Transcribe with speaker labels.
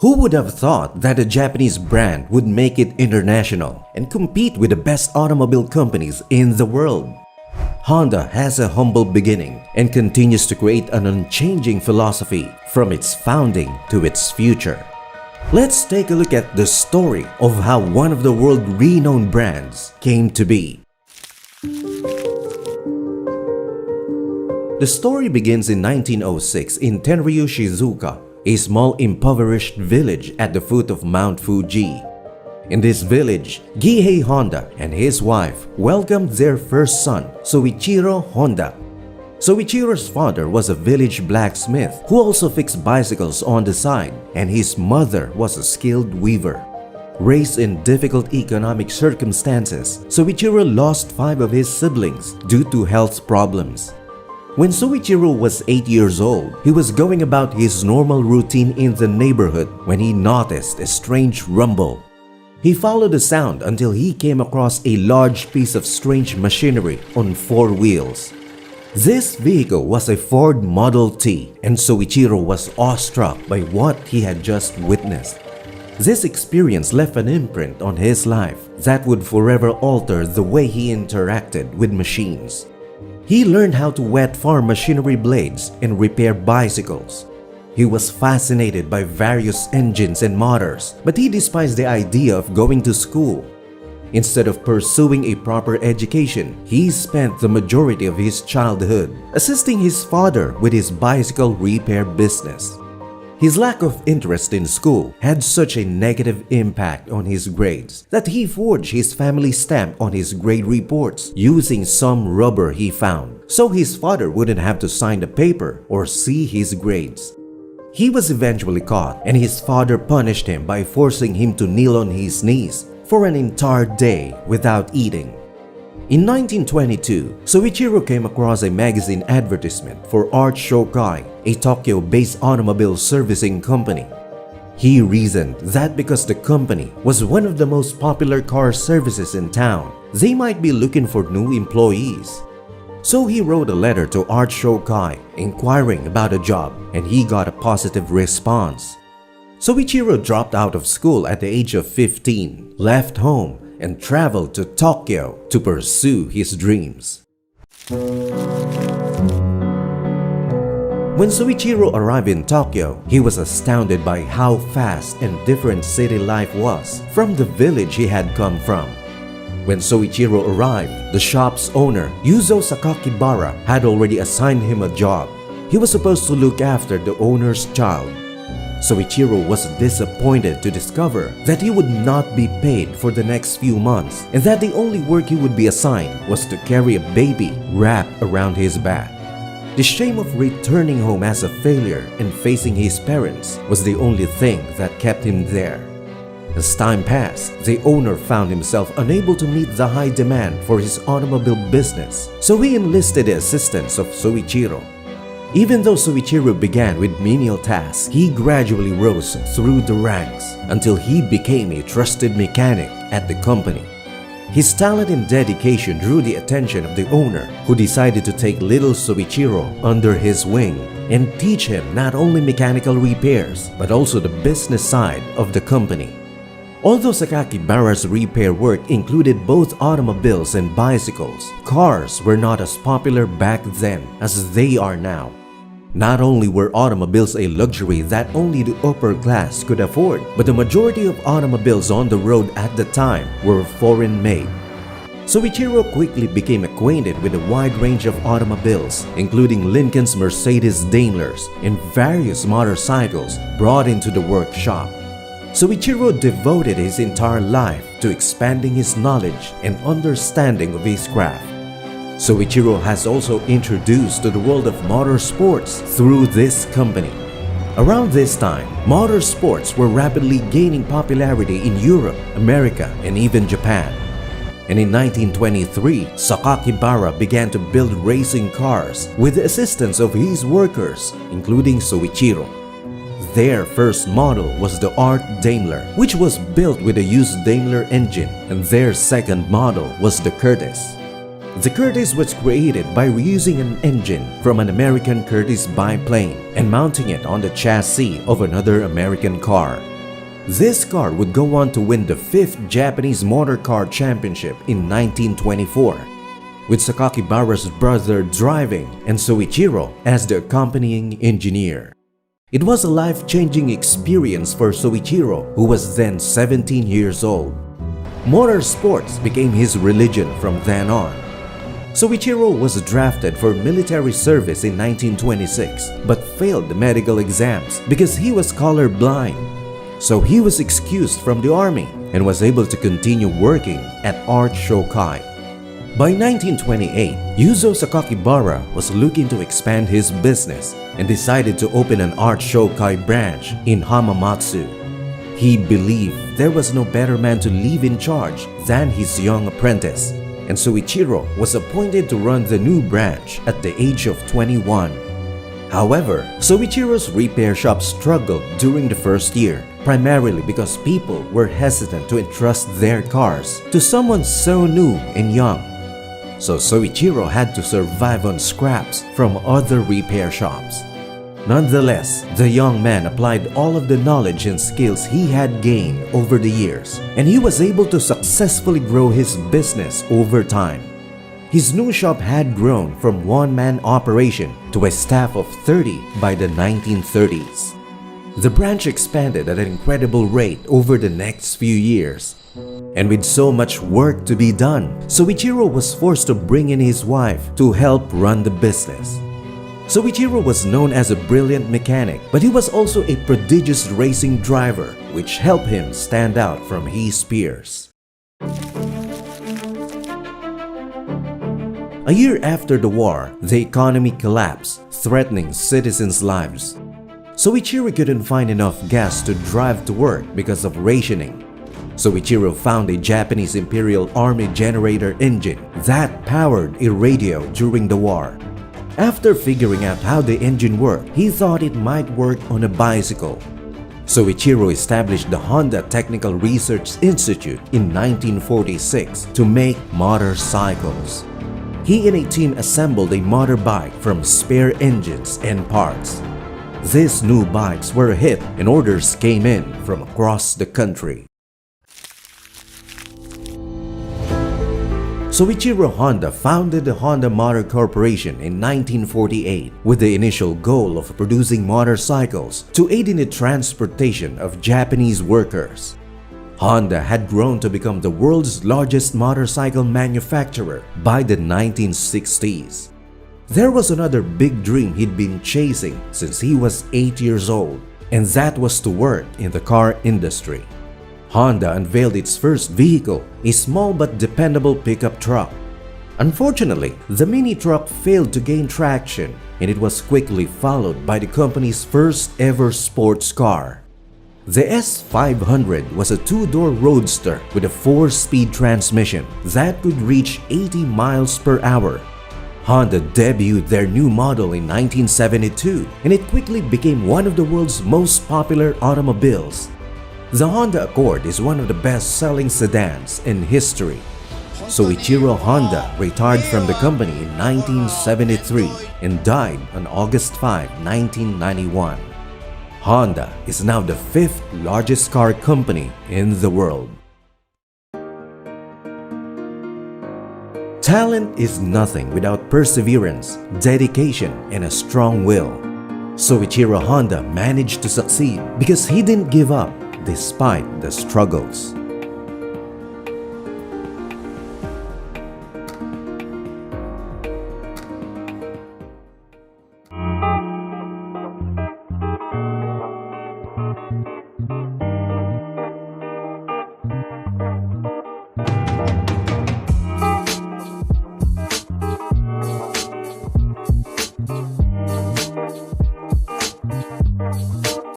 Speaker 1: Who would have thought that a Japanese brand would make it international and compete with the best automobile companies in the world? Honda has a humble beginning and continues to create an unchanging philosophy from its founding to its future. Let's take a look at the story of how one of the world-renowned brands came to be. The story begins in 1906 in Tenryu, Shizuoka, a small impoverished village at the foot of Mount Fuji. In this village, Gihei Honda and his wife welcomed their first son, Soichiro Honda. Soichiro's father was a village blacksmith who also fixed bicycles on the side, and his mother was a skilled weaver. Raised in difficult economic circumstances, Soichiro lost 5 of his siblings due to health problems. When Soichiro was 8 years old, he was going about his normal routine in the neighborhood when he noticed a strange rumble. He followed the sound until he came across a large piece of strange machinery on 4 wheels. This vehicle was a Ford Model T, and Soichiro was awestruck by what he had just witnessed. This experience left an imprint on his life that would forever alter the way he interacted with machines. He learned how to wet farm machinery blades and repair bicycles. He was fascinated by various engines and motors, but he despised the idea of going to school. Instead of pursuing a proper education, he spent the majority of his childhood assisting his father with his bicycle repair business. His lack of interest in school had such a negative impact on his grades that he forged his family stamp on his grade reports using some rubber he found, so his father wouldn't have to sign the paper or see his grades. He was eventually caught, and his father punished him by forcing him to kneel on his knees for an entire day without eating. In 1922, Soichiro came across a magazine advertisement for Art Shokai, a Tokyo-based automobile servicing company. He reasoned that because the company was one of the most popular car services in town, they might be looking for new employees. So he wrote a letter to Art Shokai inquiring about a job, and he got a positive response. Soichiro dropped out of school at the age of 15, left home, and traveled to Tokyo to pursue his dreams. When Soichiro arrived in Tokyo, he was astounded by how fast and different city life was from the village he had come from. When Soichiro arrived, the shop's owner, Yuzo Sakakibara, had already assigned him a job. He was supposed to look after the owner's child. Soichiro was disappointed to discover that he would not be paid for the next few months and that the only work he would be assigned was to carry a baby wrapped around his back. The shame of returning home as a failure and facing his parents was the only thing that kept him there. As time passed, the owner found himself unable to meet the high demand for his automobile business, so he enlisted the assistance of Soichiro. Even though Soichiro began with menial tasks, he gradually rose through the ranks until he became a trusted mechanic at the company. His talent and dedication drew the attention of the owner, who decided to take little Soichiro under his wing and teach him not only mechanical repairs but also the business side of the company. Although Sakakibara's repair work included both automobiles and bicycles, cars were not as popular back then as they are now. Not only were automobiles a luxury that only the upper class could afford, but the majority of automobiles on the road at the time were foreign-made. Soichiro quickly became acquainted with a wide range of automobiles, including Lincoln's Mercedes-Daimlers and various motorcycles brought into the workshop. Soichiro devoted his entire life to expanding his knowledge and understanding of his craft. Soichiro has also introduced to the world of motorsports through this company. Around this time, motorsports were rapidly gaining popularity in Europe, America, and even Japan. And in 1923, Sakakibara began to build racing cars with the assistance of his workers, including Soichiro. Their first model was the Art Daimler, which was built with a used Daimler engine, and their second model was the Curtiss. The Curtiss was created by reusing an engine from an American Curtiss biplane and mounting it on the chassis of another American car. This car would go on to win the 5th Japanese Motor Car Championship in 1924, with Sakakibara's brother driving and Soichiro as the accompanying engineer. It was a life-changing experience for Soichiro, who was then 17 years old. Motorsports became his religion from then on. Soichiro was drafted for military service in 1926 but failed the medical exams because he was colorblind. So he was excused from the army and was able to continue working at Art Shokai. By 1928, Yuzo Sakakibara was looking to expand his business and decided to open an Art Shokai branch in Hamamatsu. He believed there was no better man to leave in charge than his young apprentice, and Soichiro was appointed to run the new branch at the age of 21. However, Soichiro's repair shop struggled during the first year, primarily because people were hesitant to entrust their cars to someone so new and young. So Soichiro had to survive on scraps from other repair shops. Nonetheless, the young man applied all of the knowledge and skills he had gained over the years, and he was able to successfully grow his business over time. His new shop had grown from one-man operation to a staff of 30 by the 1930s. The branch expanded at an incredible rate over the next few years. And with so much work to be done, Soichiro was forced to bring in his wife to help run the business. Soichiro was known as a brilliant mechanic, but he was also a prodigious racing driver, which helped him stand out from his peers. A year after the war, the economy collapsed, threatening citizens' lives. Soichiro couldn't find enough gas to drive to work because of rationing. Soichiro found a Japanese Imperial Army generator engine that powered a radio during the war. After figuring out how the engine worked, he thought it might work on a bicycle. Soichiro established the Honda Technical Research Institute in 1946 to make motorcycles. He and a team assembled a motorbike from spare engines and parts. These new bikes were a hit and orders came in from across the country. Soichiro Honda founded the Honda Motor Corporation in 1948 with the initial goal of producing motorcycles to aid in the transportation of Japanese workers. Honda had grown to become the world's largest motorcycle manufacturer by the 1960s. There was another big dream he'd been chasing since he was 8 years old, and that was to work in the car industry. Honda unveiled its first vehicle, a small but dependable pickup truck. Unfortunately, the mini truck failed to gain traction, and it was quickly followed by the company's first ever sports car. The S500 was a two-door roadster with a 4-speed transmission that could reach 80 miles per hour. Honda debuted their new model in 1972, and it quickly became one of the world's most popular automobiles. The Honda Accord is one of the best-selling sedans in history. Soichiro Honda retired from the company in 1973 and died on August 5, 1991. Honda is now the 5th largest car company in the world. Talent is nothing without perseverance, dedication, and a strong will. Soichiro Honda managed to succeed because he didn't give up despite the struggles.